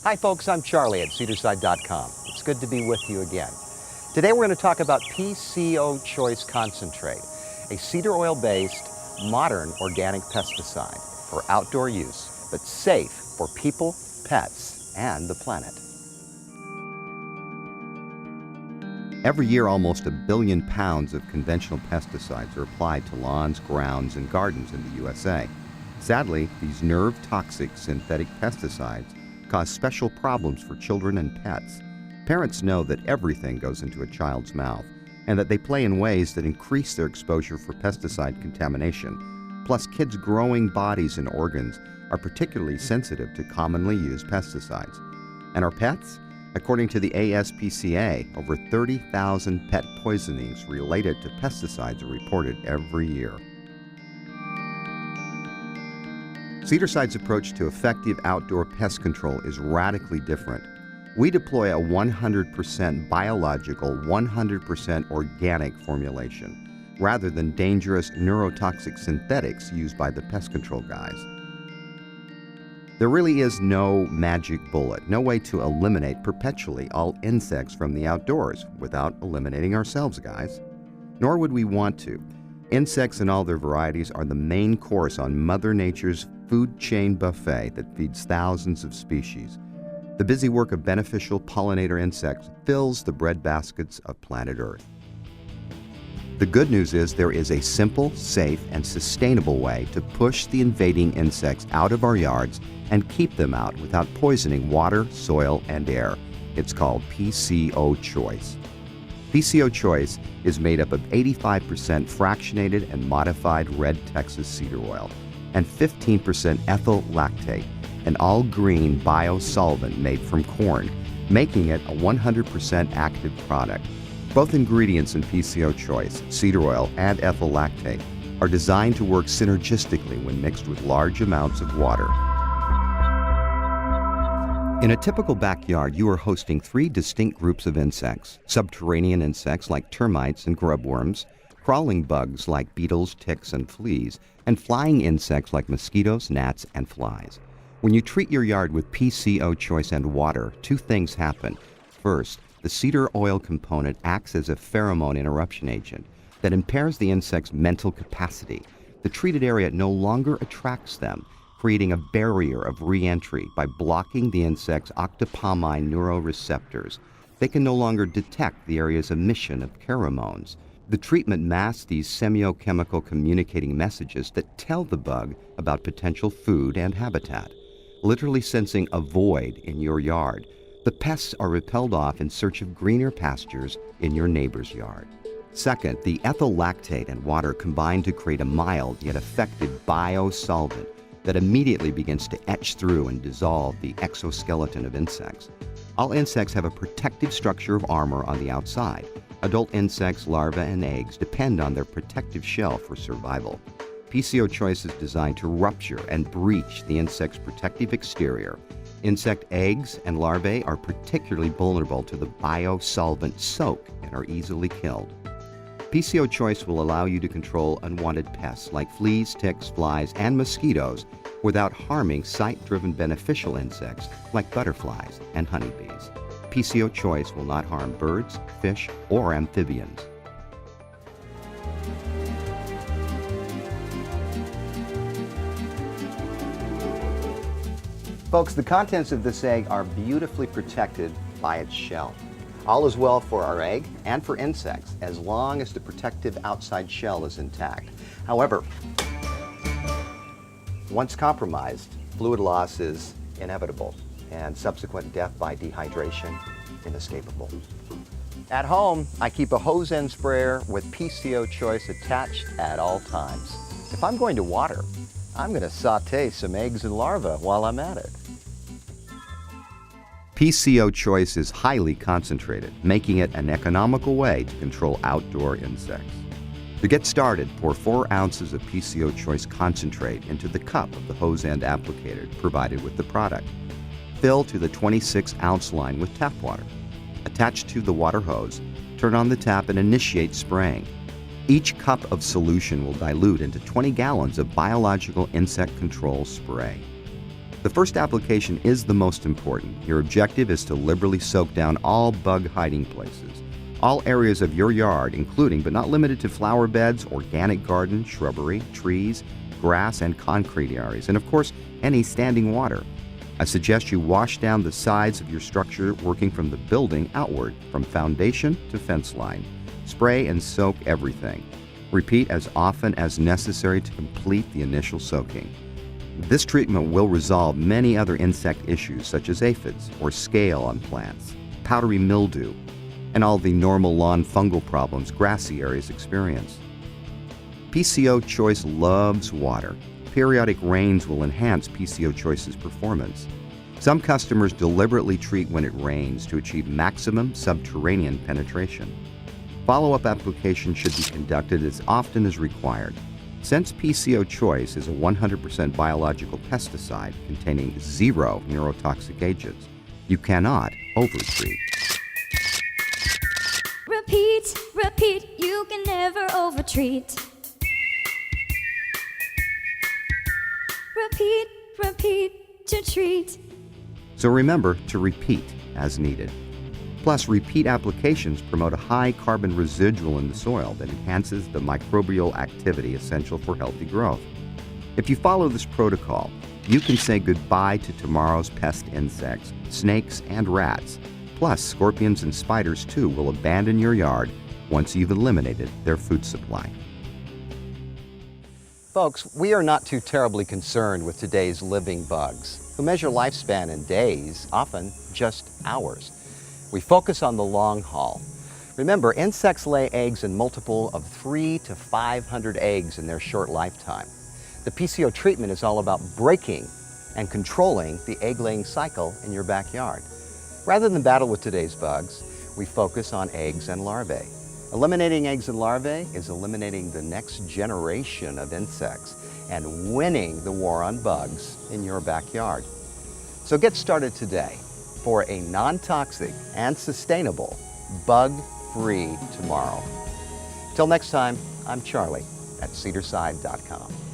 Hi folks, I'm Charlie at CedarCide.com. It's good to be with you again. Today we're going to talk about PCO Choice Concentrate, a cedar oil-based, modern organic pesticide for outdoor use, but safe for people, pets, and the planet. Every year, almost 1 billion pounds of conventional pesticides are applied to lawns, grounds, and gardens in the USA. Sadly, these nerve-toxic synthetic pesticides cause special problems for children and pets. Parents know that everything goes into a child's mouth and that they play in ways that increase their exposure for pesticide contamination. Plus, kids' growing bodies and organs are particularly sensitive to commonly used pesticides. And our pets? According to the ASPCA, over 30,000 pet poisonings related to pesticides are reported every year. CedarCide's approach to effective outdoor pest control is radically different. We deploy a 100% biological, 100% organic formulation, rather than dangerous neurotoxic synthetics used by the pest control guys. There really is no magic bullet, no way to eliminate perpetually all insects from the outdoors without eliminating ourselves, guys. Nor would we want to. Insects in all their varieties are the main course on Mother Nature's food chain buffet that feeds thousands of species. The busy work of beneficial pollinator insects fills the bread baskets of planet Earth. The good news is there is a simple, safe, and sustainable way to push the invading insects out of our yards and keep them out without poisoning water, soil, and air. It's called PCO Choice. PCO Choice is made up of 85% fractionated and modified red Texas cedar oil and 15% ethyl lactate, an all-green biosolvent made from corn, making it a 100% active product. Both ingredients in PCO Choice, cedar oil and ethyl lactate, are designed to work synergistically when mixed with large amounts of water. In a typical backyard, you are hosting 3 distinct groups of insects: subterranean insects like termites and grubworms, crawling bugs like beetles, ticks, and fleas, and flying insects like mosquitoes, gnats, and flies. When you treat your yard with PCO Choice and water, 2 things happen. First, the cedar oil component acts as a pheromone interruption agent that impairs the insect's mental capacity. The treated area no longer attracts them, creating a barrier of re-entry by blocking the insect's octopamine neuroreceptors. They can no longer detect the area's emission of pheromones. The treatment masks these semiochemical communicating messages that tell the bug about potential food and habitat. Literally sensing a void in your yard, the pests are repelled off in search of greener pastures in your neighbor's yard. Second, the ethyl lactate and water combine to create a mild yet effective biosolvent that immediately begins to etch through and dissolve the exoskeleton of insects. All insects have a protective structure of armor on the outside. Adult insects, larvae, and eggs depend on their protective shell for survival. PCO Choice is designed to rupture and breach the insect's protective exterior. Insect eggs and larvae are particularly vulnerable to the biosolvent soak and are easily killed. PCO Choice will allow you to control unwanted pests like fleas, ticks, flies, and mosquitoes without harming site-driven beneficial insects like butterflies and honeybees. PCO Choice will not harm birds, fish, or amphibians. Folks, the contents of this egg are beautifully protected by its shell. All is well for our egg and for insects as long as the protective outside shell is intact. However, once compromised, fluid loss is inevitable and subsequent death by dehydration inescapable. At home, I keep a hose end sprayer with PCO Choice attached at all times. If I'm going to water, I'm going to saute some eggs and larvae while I'm at it. PCO Choice is highly concentrated, making it an economical way to control outdoor insects. To get started, pour 4 ounces of PCO Choice concentrate into the cup of the hose end applicator provided with the product. Fill to the 26-ounce line with tap water. Attach to the water hose, turn on the tap and initiate spraying. Each cup of solution will dilute into 20 gallons of biological insect control spray. The first application is the most important. Your objective is to liberally soak down all bug hiding places. All areas of your yard, including but not limited to flower beds, organic garden, shrubbery, trees, grass, and concrete areas, and of course, any standing water. I suggest you wash down the sides of your structure working from the building outward, from foundation to fence line. Spray and soak everything. Repeat as often as necessary to complete the initial soaking. This treatment will resolve many other insect issues such as aphids or scale on plants, powdery mildew, and all the normal lawn fungal problems grassy areas experience. PCO Choice loves water. Periodic rains will enhance PCO Choice's performance. Some customers deliberately treat when it rains to achieve maximum subterranean penetration. Follow-up application should be conducted as often as required. Since PCO Choice is a 100% biological pesticide containing 0 neurotoxic agents, you cannot overtreat. Repeat, repeat, you can never overtreat. Repeat, repeat, to treat. So remember to repeat as needed. Plus, repeat applications promote a high carbon residual in the soil that enhances the microbial activity essential for healthy growth. If you follow this protocol, you can say goodbye to tomorrow's pest insects, snakes, and rats. Plus, scorpions and spiders too will abandon your yard once you've eliminated their food supply. Folks, we are not too terribly concerned with today's living bugs, who measure lifespan in days, often just hours. We focus on the long haul. Remember, insects lay eggs in multiple of 300 to 500 eggs in their short lifetime. The PCO treatment is all about breaking and controlling the egg-laying cycle in your backyard. Rather than battle with today's bugs, we focus on eggs and larvae. Eliminating eggs and larvae is eliminating the next generation of insects and winning the war on bugs in your backyard. So get started today for a non-toxic and sustainable bug-free tomorrow. Till next time, I'm Charlie at CedarCide.com.